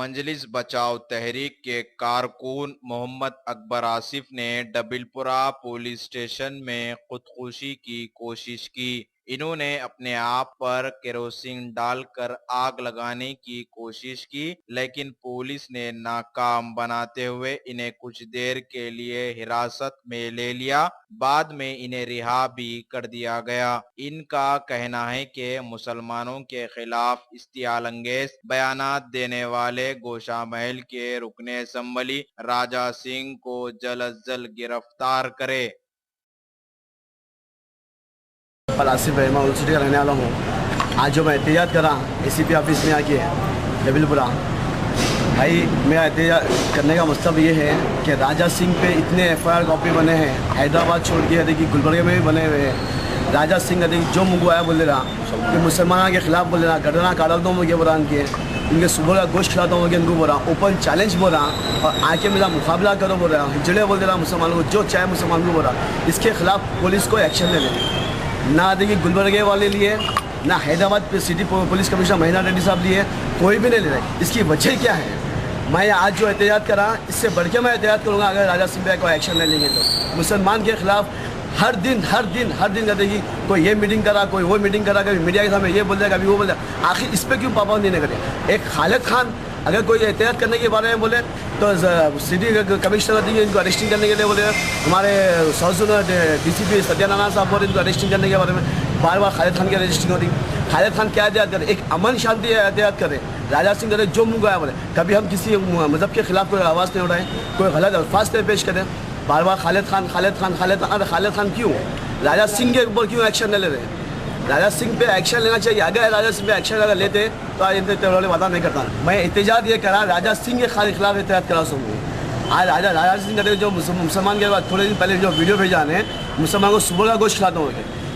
मंजलिस बचाओ तहरीक के कारकुन मोहम्मद अकबर आसिफ ने डबिलपुरा पुलिस स्टेशन में खुदकुशी की कोशिश की। इन्होंने अपने आप पर केरोसिन डालकर आग लगाने की कोशिश की, लेकिन पुलिस ने नाकाम बनाते हुए इन्हें कुछ देर के लिए हिरासत में ले लिया। बाद में इन्हें रिहा भी कर दिया गया। इनका कहना है कि मुसलमानों के खिलाफ इश्तियालंगेज बयानात देने वाले गोशा महल के रुकने असम्बली राजा सिंह को जल्द अज जल्द गिरफ्तार करे। आसिफ है, मैं यूनिवर्सिटी का रहने वाला हूँ। आज जो मैं एहतियात करा ACP ऑफिस में आके डबिलपुरा, भाई मेरा एहतियात करने का मतलब ये है कि राजा सिंह पे इतने FIR कॉपी बने हैं, हैदराबाद छोड़ के देखिए गुलबर्गे में भी बने हुए हैं। राजा सिंह देखिए जो मुंह आया बोले रहा कि मुसलमानों के खिलाफ बोले रहा, गर्दना काट दो मुझे बोला उनके, उनके सुबह का गोश्त खिलाता हूँ उनको बोल रहा, ओपन चैलेंज बोल रहा और आके मेरा मुकाबला करो बोल रहा, हिजड़े बोल दे रहा मुसलमानों को, जो चाहे मुसलमान को बोल रहा। इसके खिलाफ पुलिस को एक्शन ले लें। ना देखिए गुलबर्गे वाले लिए, ना हैदराबाद सिटी पुलिस कमिश्नर महीना रेड्डी साहब लिए, कोई भी नहीं ले रहे। इसकी वजह क्या है? मैं आज जो एहतियात करा, इससे बढ़ के मैं एहतियात करूँगा अगर राजा सिंह पे कोई एक्शन नहीं लेंगे तो। मुसलमान के खिलाफ हर दिन का देखिए कोई ये मीटिंग करा, कोई वो मीटिंग करा, कभी मीडिया के सामने ये बोल रहा, कभी वो बोल रहा। आखिर इस पर क्यों पाबंदी नहीं करे? एक खालिद खान अगर कोई एहतियात करने के बारे में बोले तो सिटी कमिश्नर देखिए इनको अरेस्टिंग करने के लिए बोले, हमारे साउथ DCP सत्यानारायण साहब बोले इनको अरेस्टिंग करने के बारे में, बार बार खालिद खान की अरेस्टिंग हो रही। खालिद खान क्या एहतियात करे? एक अमन शांति एहतियात करे। राजा सिंह करे जो मुँह आया बोले, कभी हम किसी मज़हब के खिलाफ कोई आवाज़ नहीं उठाएं, कोई गलत अल्फाज नहीं पेश करें। बार बार खालिद खान क्यों? राजा सिंह के ऊपर क्यों एक्शन नहीं ले रहे? राजा सिंह पे एक्शन लेना चाहिए। अगर राजा सिंह पे एक्शन अगर लेते तो आज इनसे वाले वादा नहीं करता। मैं एहतिजाज ये करा, राजा सिंह के खिलाफ एहतियात करा सकूँ। आज राजा सिंह कहते जो मुसलमान के बाद थोड़े दिन पहले जो वीडियो भेजा है, मुसलमान को सुबह का गोश्त खिलाता हूँ,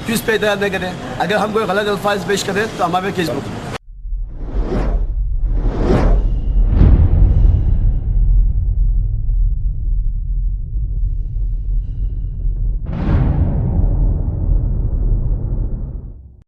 क्यों इस पर एहतियात नहीं करें? अगर हम कोई गलत अल्फाज पेश करें तो हमारे केस बुक